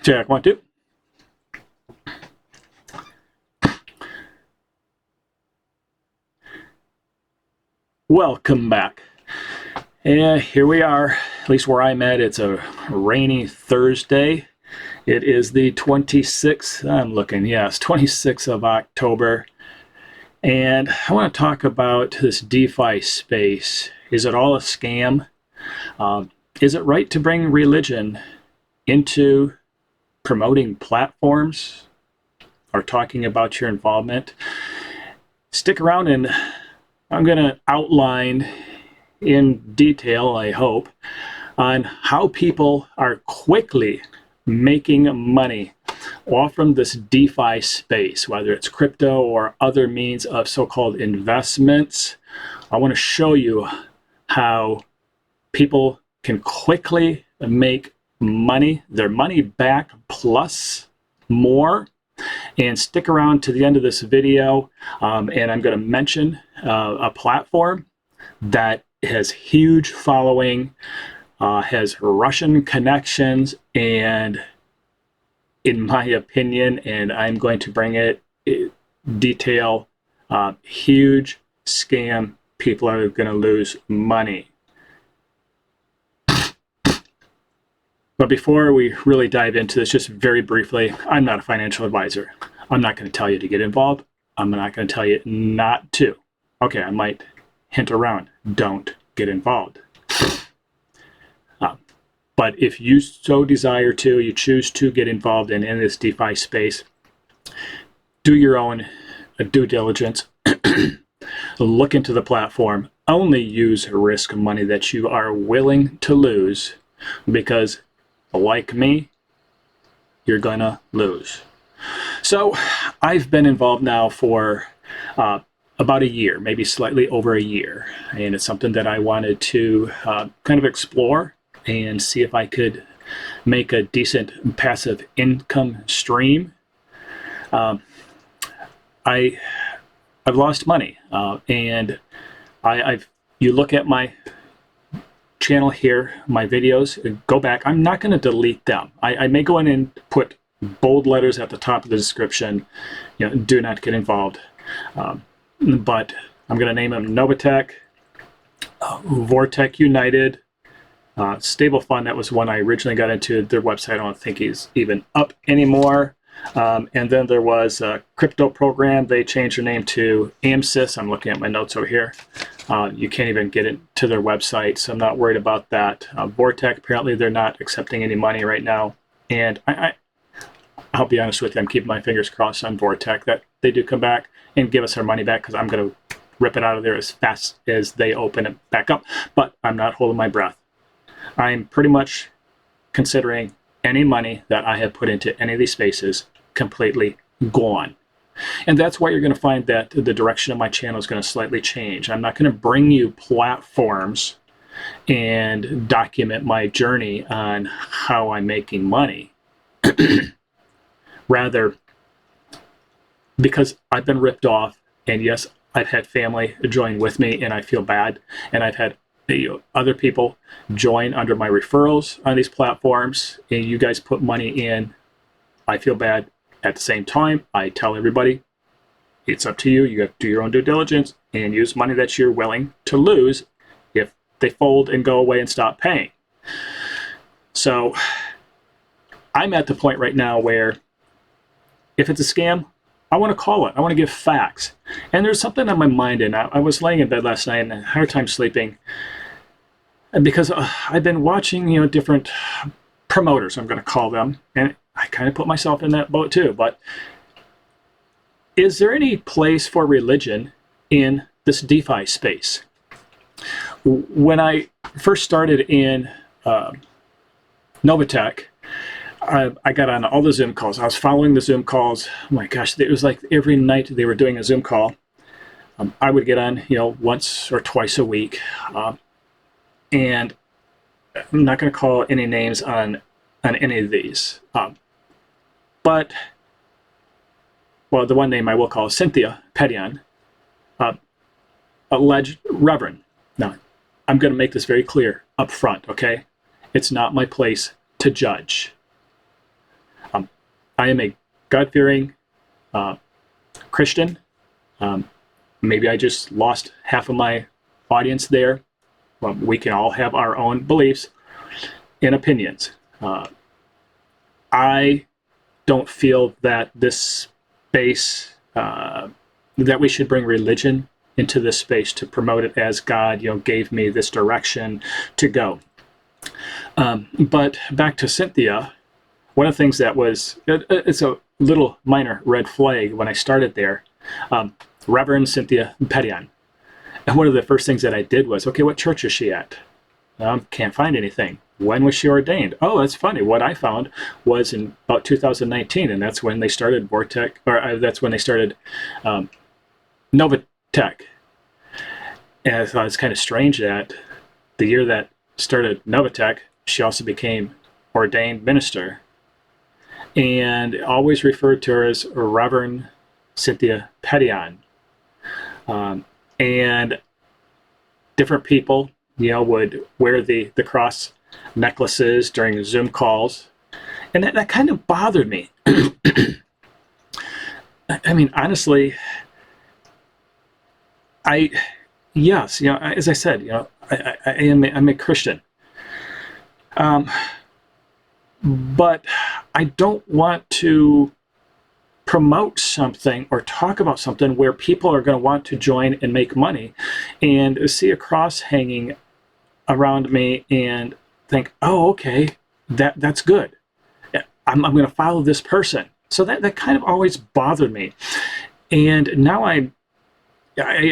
Check, 1, 2. Welcome back. And here we are, at least where I'm at. It's a rainy Thursday. It is the 26th, I'm looking, yes, 26th of October. And I want to talk about this DeFi space. Is it all a scam? Is it right to bring religion into promoting platforms or talking about your involvement? Stick around and I'm going to outline in detail, I hope, on how people are quickly making money off from this DeFi space, whether it's crypto or other means of so-called investments. I want to show you how people can quickly make money, their money back plus more. And stick around to the end of this video, and I'm going to mention a platform that has huge following, has Russian connections, and in my opinion, and I'm going to bring it detail, huge scam. People are going to lose money. But before we really dive into this, just very briefly, I'm not a financial advisor. I'm not going to tell you to get involved. I'm not going to tell you not to. Okay, I might hint around, don't get involved. But if you so desire to, you choose to get involved in this DeFi space, do your own due diligence. Look into the platform. Only use risk money that you are willing to lose, because like me, you're gonna lose. So I've been involved now for about a year, maybe slightly over a year, and it's something that I wanted to kind of explore and see if I could make a decent passive income stream. I've lost money, and you look at my channel here, my videos, go back. I'm not going to delete them. I may go in and put bold letters at the top of the description, do not get involved. But I'm going to name them Novatech, Vortic United, Stable Fund. That was one I originally got into. Their website, I don't think is even up anymore. And then there was a crypto program. They changed their name to AMSIS. I'm looking at my notes over here. You can't even get into their website, so I'm not worried about that. Vortic, apparently they're not accepting any money right now. And I'll be honest with you, I'm keeping my fingers crossed on Vortic that they do come back and give us our money back, because I'm going to rip it out of there as fast as they open it back up. But I'm not holding my breath. I'm pretty much considering any money that I have put into any of these spaces completely gone. And that's why you're going to find that the direction of my channel is going to slightly change. I'm not going to bring you platforms and document my journey on how I'm making money. Rather, because I've been ripped off, and yes, I've had family join with me, and I feel bad, and I've had other people join under my referrals on these platforms, and you guys put money in. I feel bad. At the same time, I tell everybody, it's up to you. You have to do your own due diligence and use money that you're willing to lose if they fold and go away and stop paying. So I'm at the point right now where if it's a scam, I want to call it. I want to give facts. And there's something on my mind, and I was laying in bed last night and I had a hard time sleeping, and because I've been watching, different promoters, I'm going to call them, and I kind of put myself in that boat too. But is there any place for religion in this DeFi space? When I first started in Novatech, I got on all the Zoom calls. I was following the Zoom calls. Oh my gosh, it was like every night they were doing a Zoom call. I would get on, once or twice a week. And I'm not going to call any names on any of these. But, well, the one name I will call is Cynthia Pedion, alleged reverend. Now, I'm going to make this very clear up front, okay? It's not my place to judge. I am a God-fearing Christian. Maybe I just lost half of my audience there. Well, we can all have our own beliefs and opinions. I don't feel that this space, that we should bring religion into this space to promote it as God, gave me this direction to go. But back to Cynthia, one of the things that was, it's a little minor red flag when I started there, Reverend Cynthia Petian. And one of the first things that I did was, okay, what church is she at? Can't find anything. When was she ordained? Oh, that's funny. What I found was in about 2019, and that's when they started Vortic, or that's when they started Novatech. And I thought it's kind of strange that the year that started Novatech, she also became ordained minister, and always referred to her as Reverend Cynthia Petian. And different people, would wear the cross necklaces during Zoom calls, and that kind of bothered me. I mean, honestly, yes, as I said, I'm a Christian, but I don't want to promote something or talk about something where people are going to want to join and make money and see a cross hanging around me and think, oh, okay, that's good. I'm going to follow this person. So that kind of always bothered me. And now I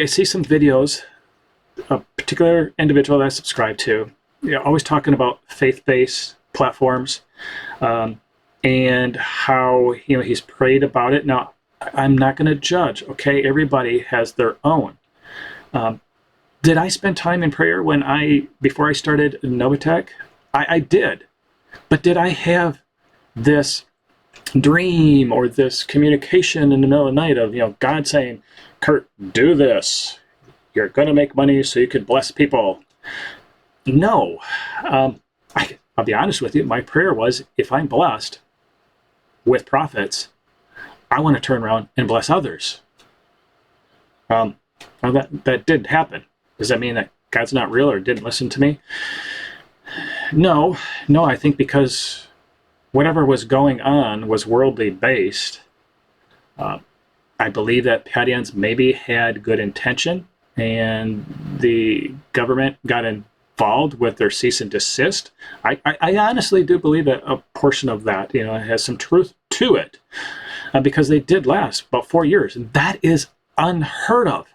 see some videos, a particular individual that I subscribe to, always talking about faith-based platforms, and how he's prayed about it. Now, I'm not going to judge. Okay, everybody has their own. Did I spend time in prayer before I started Novatech? I did, but did I have this dream or this communication in the middle of the night of God saying, "Kurt, do this. You're going to make money so you could bless people"? No. I'll be honest with you. My prayer was, if I'm blessed with profits, I want to turn around and bless others. Well, that did happen. Does that mean that God's not real or didn't listen to me? No, I think because whatever was going on was worldly based. I believe that Petians maybe had good intention, and the government got involved with their cease and desist. I honestly do believe that a portion of that, has some truth to it, because they did last about 4 years. That is unheard of.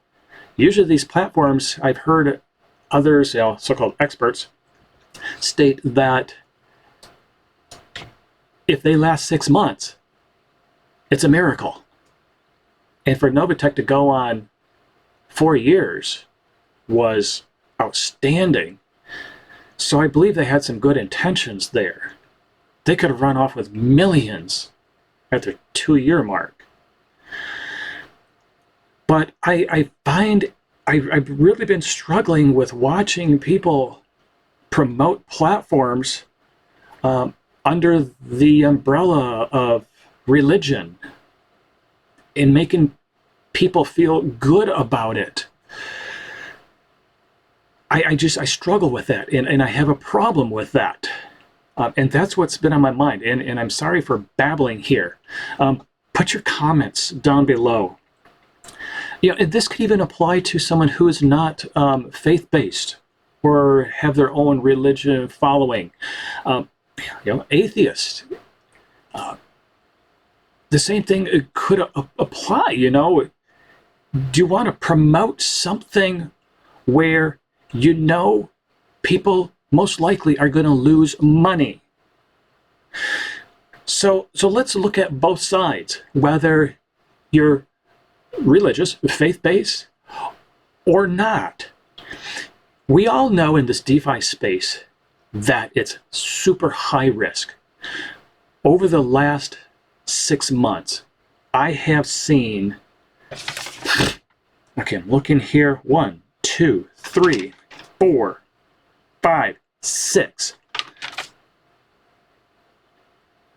Usually these platforms, I've heard others, so-called experts, state that if they last 6 months, it's a miracle. And for Novatech to go on 4 years was outstanding. So I believe they had some good intentions there. They could have run off with millions at their 2-year mark. But I find I've really been struggling with watching people promote platforms under the umbrella of religion and making people feel good about it. I struggle with that, and I have a problem with that. And that's what's been on my mind. And I'm sorry for babbling here. Put your comments down below. And this could even apply to someone who is not faith-based or have their own religion following. Atheists. The same thing could apply. Do you want to promote something where people most likely are going to lose money? So let's look at both sides, whether you're religious, faith-based, or not. We all know in this DeFi space that it's super high risk. Over the last 6 months, I have seen, okay, I'm looking here, 1, 2, 3, 4, 5, 6.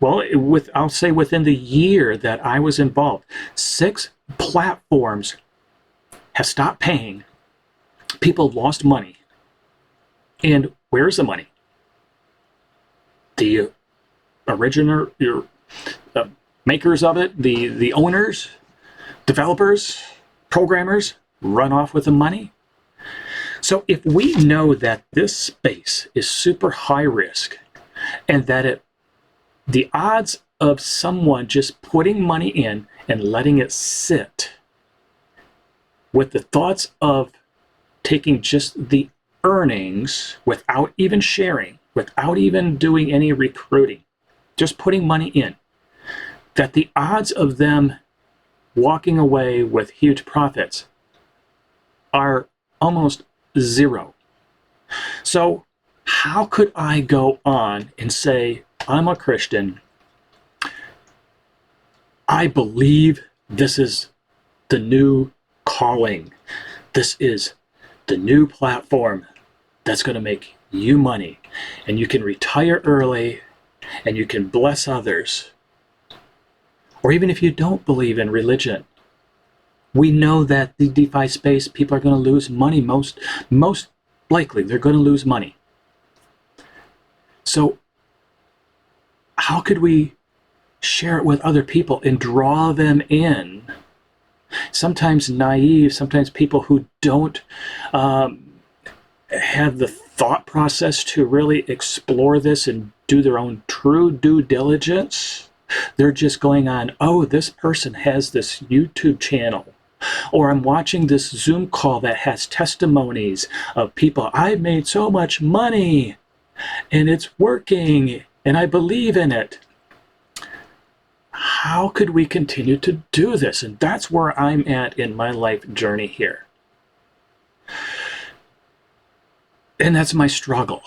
well, I'll say within the year that I was involved, 6 platforms have stopped paying. People lost money. And where's the money? The original, makers of it, the owners, developers, programmers run off with the money. So if we know that this space is super high risk and that the odds of someone just putting money in and letting it sit with the thoughts of taking just the earnings without even sharing, without even doing any recruiting, just putting money in, that the odds of them walking away with huge profits are almost zero. So how could I go on and say, I'm a Christian, I believe this is the new calling, this is the new platform that's going to make you money, and you can retire early and you can bless others? Or even if you don't believe in religion, we know that the DeFi space, people are going to lose money. Most likely, they're going to lose money. So how could we share it with other people and draw them in? Sometimes naive, sometimes people who don't have the thought process to really explore this and do their own true due diligence. They're just going on, oh, this person has this YouTube channel, or I'm watching this Zoom call that has testimonies of people, I've made so much money and it's working and I believe in it. How could we continue to do this? And that's where I'm at in my life journey here. And that's my struggle,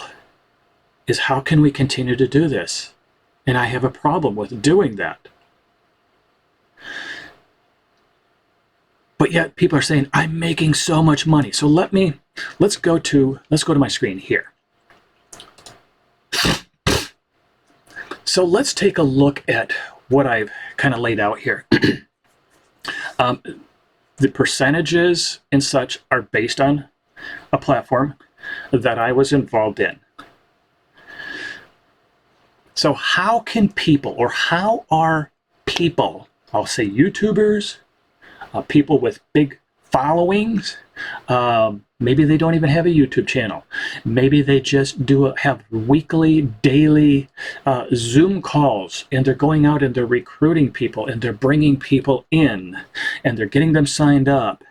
is how can we continue to do this? And I have a problem with doing that. But yet people are saying, I'm making so much money. So let's go to my screen here. So let's take a look at what I've kind of laid out here. The percentages and such are based on a platform that I was involved in. So how can people, or how are people, I'll say YouTubers, people with big followings, maybe they don't even have a YouTube channel. Maybe they just have weekly, daily Zoom calls, and they're going out and they're recruiting people and they're bringing people in and they're getting them signed up.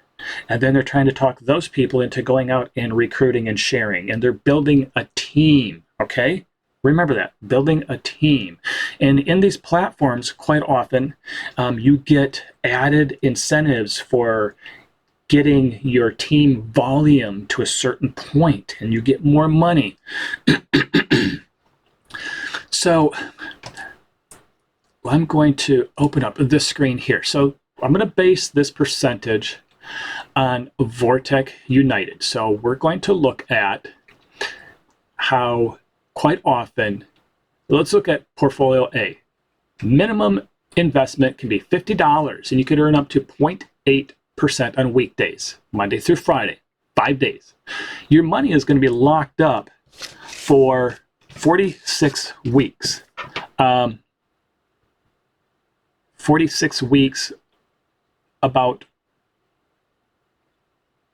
And then they're trying to talk those people into going out and recruiting and sharing, and they're building a team, okay? Remember that, building a team. And in these platforms, quite often, you get added incentives for getting your team volume to a certain point, and you get more money. So I'm going to open up this screen here. So I'm going to base this percentage on Vortic United. So we're going to look at how quite often, let's look at portfolio A. Minimum investment can be $50, and you could earn up to 0.8% on weekdays, Monday through Friday, 5 days. Your money is going to be locked up for 46 weeks. 46 weeks, about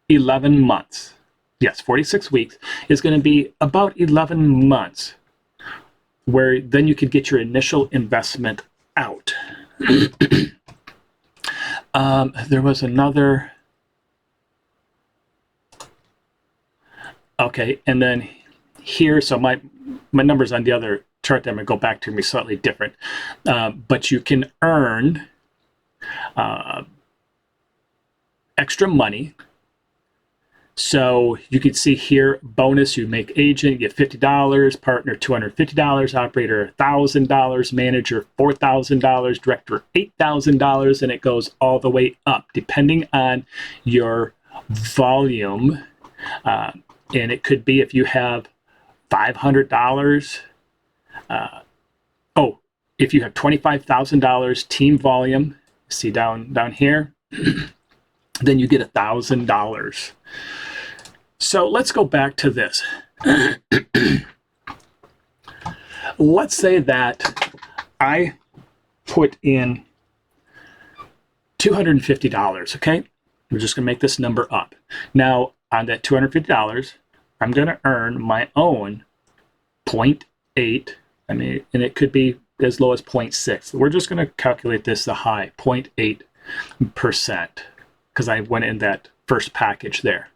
11 months. Yes, 46 weeks is going to be about 11 months, where then you could get your initial investment out. There was another. Okay, and then here, so my numbers on the other chart that I'm going to go back to are slightly different. But you can earn extra money. So you can see here, bonus, you make agent, you get $50, partner $250, operator $1,000, manager $4,000, director $8,000, and it goes all the way up depending on your volume. And it could be if you have $500. if you have $25,000 team volume, see down here, then you get $1,000. So let's go back to this. Let's say that I put in $250, okay? We're just gonna make this number up. Now, on that $250, I'm gonna earn my own 0.8, and it could be as low as 0.6. We're just gonna calculate this the high, 0.8%, because I went in that first package there.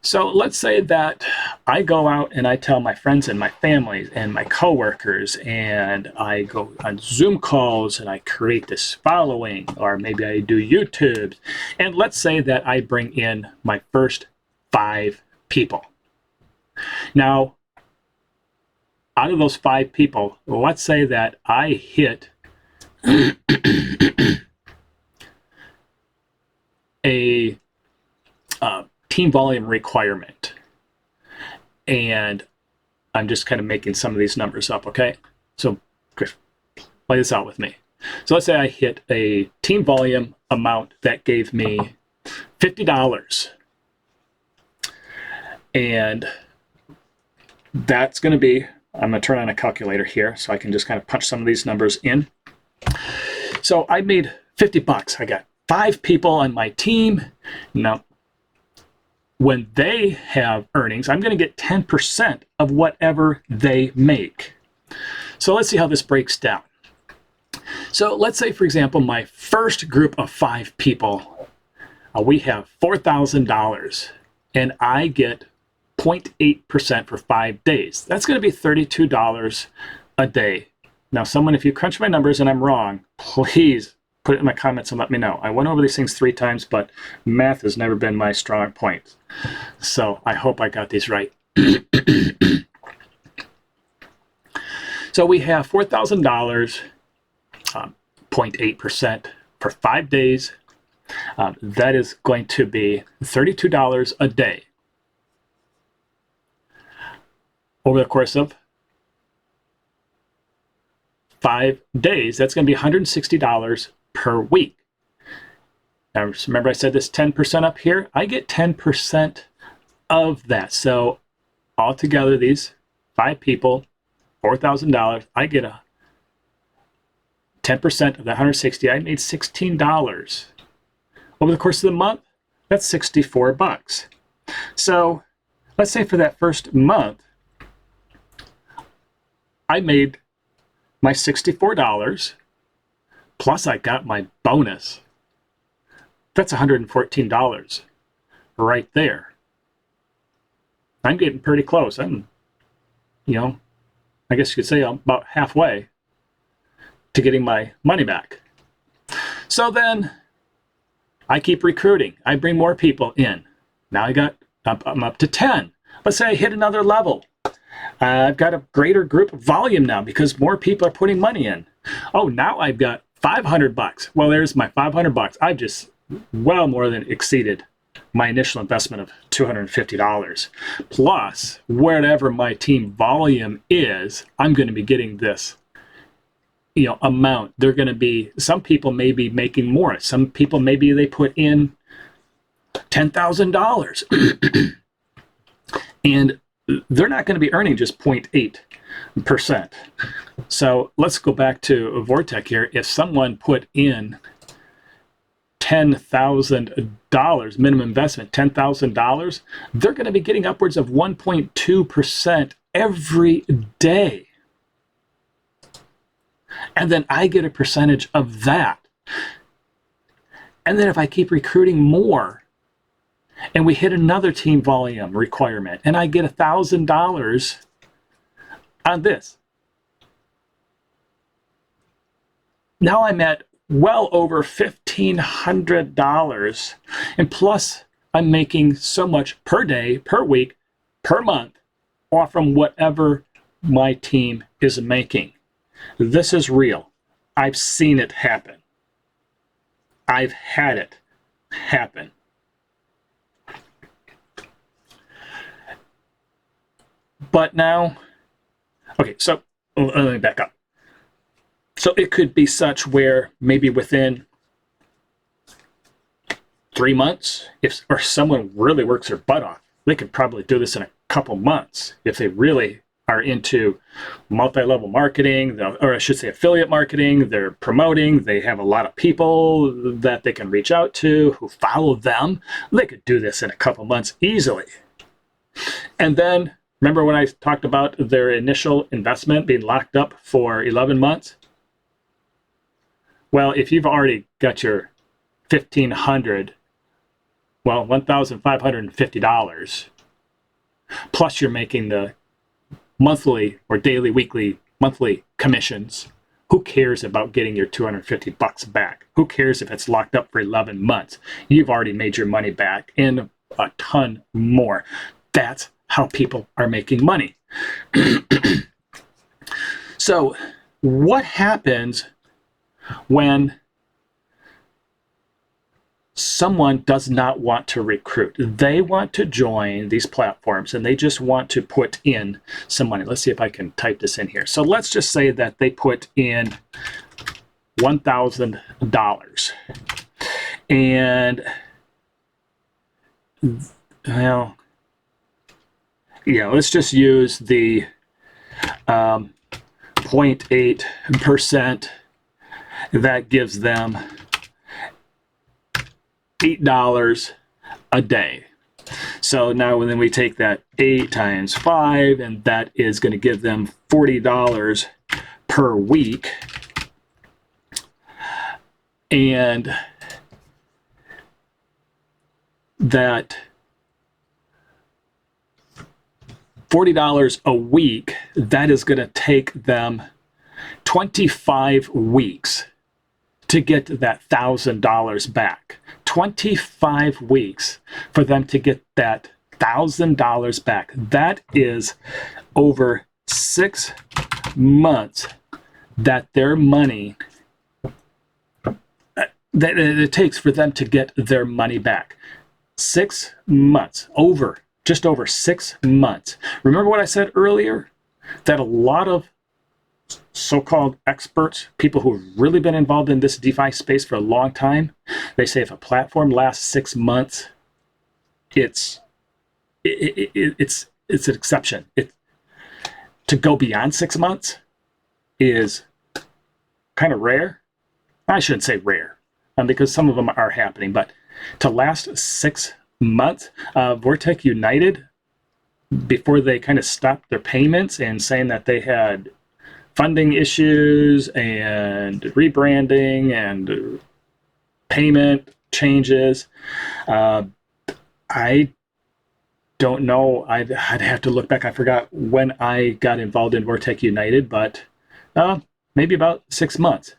So let's say that I go out and I tell my friends and my family and my coworkers, and I go on Zoom calls and I create this following, or maybe I do YouTube. And let's say that I bring in my first 5 people. Now, out of those 5 people, let's say that I hit a team volume requirement. And I'm just kind of making some of these numbers up, okay? So play this out with me. So let's say I hit a team volume amount that gave me $50. And that's going to be, I'm going to turn on a calculator here so I can just kind of punch some of these numbers in. So I made $50. I got 5 people on my team. Now, when they have earnings, I'm going to get 10% of whatever they make. So let's see how this breaks down. So let's say, for example, my first group of 5 people, we have $4,000, and I get 0.8% for 5 days. That's going to be $32 a day. Now, someone, if you crunch my numbers and I'm wrong, please put it in my comments and let me know. I went over these things 3 times, but math has never been my strong point. So I hope I got these right. So we have $4,000, 0.8% for 5 days. That is going to be $32 a day. Over the course of 5 days, that's going to be $160 per week. Now, remember I said this 10% up here? I get 10% of that. So altogether, these 5 people, $4,000, I get a 10% of the 160. I made $16. Over the course of the month, that's $64. So let's say for that first month, I made my $64, plus I got my bonus. That's $114 right there. I'm getting pretty close. I'm, I guess you could say I'm about halfway to getting my money back. So then I keep recruiting. I bring more people in. Now I'm up to 10. Let's say I hit another level. I've got a greater group volume now because more people are putting money in. Oh, now I've got $500. Well, there's my $500. I've just well more than exceeded my initial investment of $250. Plus, whatever my team volume is, I'm going to be getting this amount. They're going to be, some people may be making more. Some people, maybe they put in $10,000. And they're not going to be earning just 0.8%. So let's go back to Vortic here. If someone put in $10,000 minimum investment, $10,000, they're going to be getting upwards of 1.2% every day. And then I get a percentage of that. And then if I keep recruiting more, and we hit another team volume requirement, and I get $1,000 on this. Now I'm at well over $1,500, and plus I'm making so much per day, per week, per month, off from whatever my team is making. This is real. I've seen it happen. I've had it happen. But now, okay, so let me back up. So it could be such where maybe within 3 months, or someone really works their butt off, they could probably do this in a couple months if they really are into multi-level marketing, or I should say affiliate marketing. They're promoting, they have a lot of people that they can reach out to who follow them. They could do this in a couple months easily. And then, remember when I talked about their initial investment being locked up for 11 months? Well, if you've already got your $1,550, plus you're making the monthly or daily, weekly, monthly commissions, who cares about getting your $250 back? Who cares if it's locked up for 11 months? You've already made your money back and a ton more. That's how people are making money. So what happens when someone does not want to recruit? They want to join these platforms and they just want to put in some money. Let's see if I can type this in here. So let's just say that they put in $1,000. And, well, yeah, let's just use the 0.8%. That gives them $8 a day. So now then we take that 8 times 5, and that is going to give them $40 per week. And that $40 a week, that is going to take them 25 weeks to get that $1,000 back. 25 weeks for them to get that $1,000 back. That is over 6 months that their money, that it takes for them to get their money back. 6 months, just over 6 months. Remember what I said earlier? That a lot of so-called experts, people who've really been involved in this DeFi space for a long time, they say if a platform lasts 6 months, it's an exception. To go beyond 6 months is kind of rare. I shouldn't say rare, because some of them are happening, but to last 6 months, Vortic United, before they kind of stopped their payments and saying that they had funding issues and rebranding and payment changes. I don't know. I'd have to look back. I forgot when I got involved in Vortic United, but maybe about 6 months.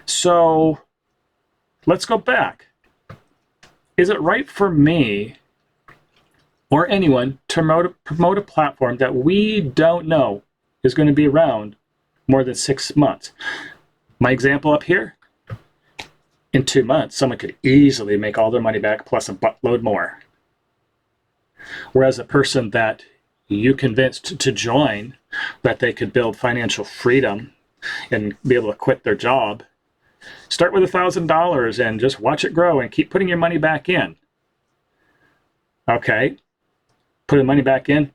So let's go back. Is it right for me or anyone to promote a platform that we don't know is going to be around more than 6 months? My example up here, in 2 months, someone could easily make all their money back plus a buttload more. Whereas a person that you convinced to join that they could build financial freedom and be able to quit their job, start with $1,000 and just watch it grow and keep putting your money back in. Okay, put the money back in.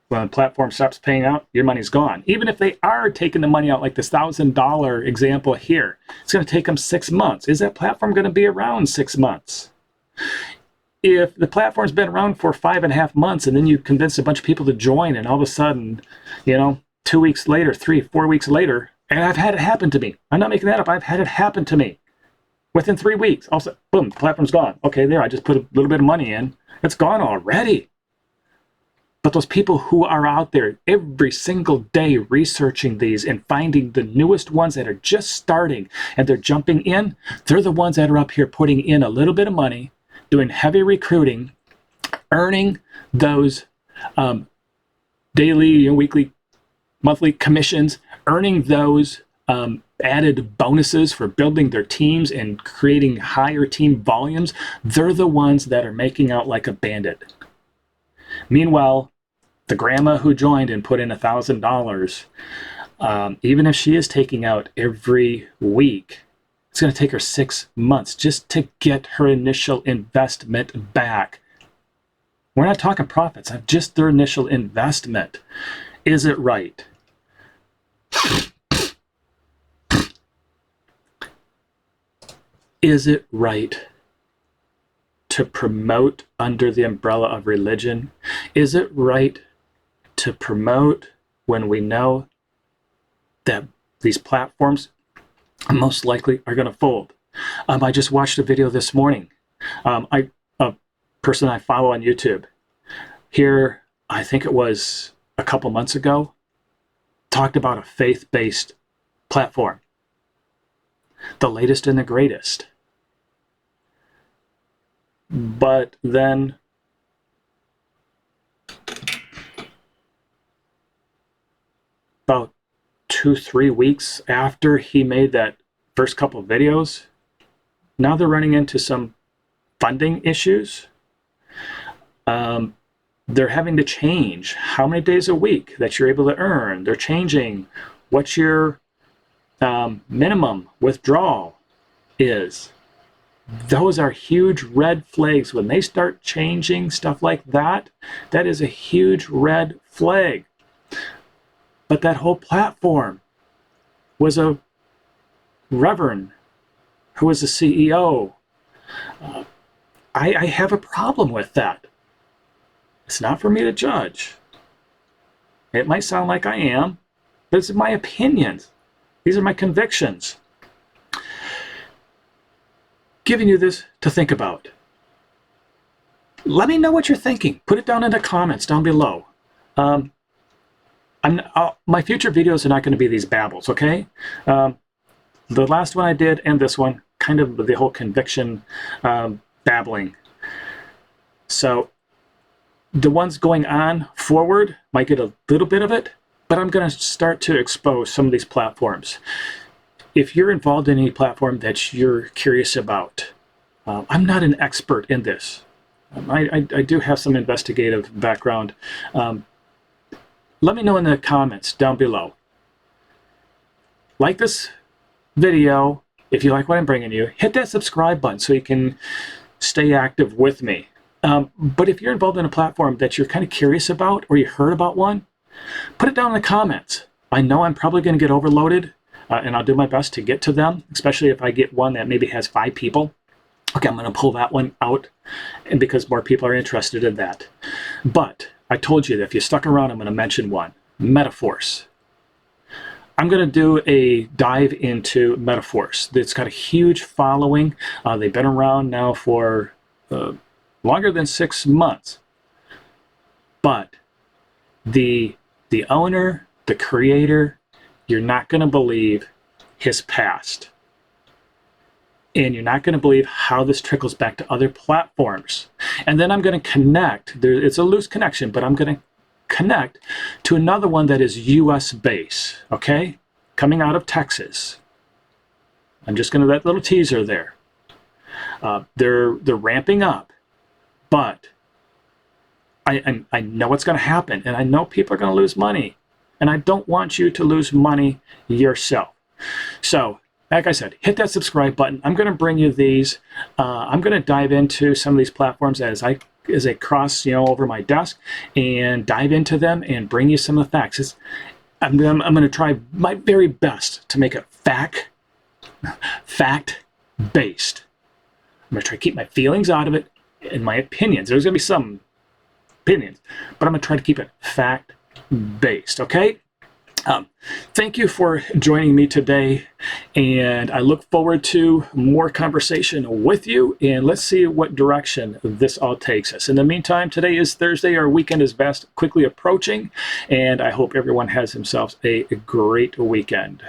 When the platform stops paying out, your money's gone. Even if they are taking the money out, like this $1,000 example here, it's going to take them 6 months. Is that platform going to be around 6 months? If the platform's been around for 5.5 months and then you convince a bunch of people to join and all of a sudden, 2 weeks later, 3-4 weeks later, and I've had it happen to me. I'm not making that up. I've had it happen to me. Within 3 weeks, also, boom, the platform's gone. Okay, there, I just put a little bit of money in. It's gone already. But those people who are out there every single day researching these and finding the newest ones that are just starting and they're jumping in, they're the ones that are up here putting in a little bit of money, doing heavy recruiting, earning those daily, weekly, monthly commissions, earning those added bonuses for building their teams and creating higher team volumes. They're the ones that are making out like a bandit. Meanwhile, the grandma who joined and put in $1,000, Even if she is taking out every week, it's going to take her 6 months just to get her initial investment back. We're not talking profits, just their initial investment. Is it right? Is it right to promote under the umbrella of religion? Is it right to promote when we know that these platforms most likely are going to fold? I just watched a video this morning. A person I follow on YouTube here, I think it was a couple months ago, talked about a faith-based platform, the latest and the greatest. But then about 2-3 weeks after he made that first couple of videos, now they're running into some funding issues. They're having to change how many days a week that you're able to earn. They're changing what your minimum withdrawal is. Those are huge red flags. When they start changing stuff like that, that is a huge red flag. But that whole platform was a reverend who was the CEO. I have a problem with that. It's not for me to judge. It might sound like I am, but it's my opinions. These are my convictions. Giving you this to think about. Let me know what you're thinking. Put it down in the comments down below. My future videos are not going to be these babbles, okay? The last one I did and this one, kind of the whole conviction babbling. So the ones going on forward might get a little bit of it, but I'm going to start to expose some of these platforms. If you're involved in any platform that you're curious about, I'm not an expert in this. I do have some investigative background. Let me know in the comments down below. Like this video if you like what I'm bringing you. Hit that subscribe button so you can stay active with me. But if you're involved in a platform that you're kind of curious about, or you heard about one, put it down in the comments. I know I'm probably going to get overloaded, and I'll do my best to get to them, especially if I get one that maybe has 5 people. Okay, I'm going to pull that one out, and because more people are interested in that. But I told you that if you stuck around, I'm going to mention one, Metaforce. I'm going to do a dive into Metaforce. It's got a huge following. They've been around now for longer than 6 months. But the owner, the creator, you're not going to believe his past. And you're not going to believe how this trickles back to other platforms. And then I'm going to connect. It's a loose connection, but I'm going to connect to another one that is US based, okay? Coming out of Texas. I'm just going to, that little teaser there. They're ramping up, but I know what's going to happen, and I know people are going to lose money, and I don't want you to lose money yourself. So, like I said, hit that subscribe button. I'm going to bring you these. I'm going to dive into some of these platforms as they cross, over my desk, and dive into them and bring you some of the facts. I'm going to try my very best to make it fact-based. I'm going to try to keep my feelings out of it and my opinions. There's going to be some opinions, but I'm going to try to keep it fact-based, okay? Thank you for joining me today, and I look forward to more conversation with you, and let's see what direction this all takes us. In the meantime, today is Thursday. Our weekend is quickly approaching, and I hope everyone has themselves a great weekend.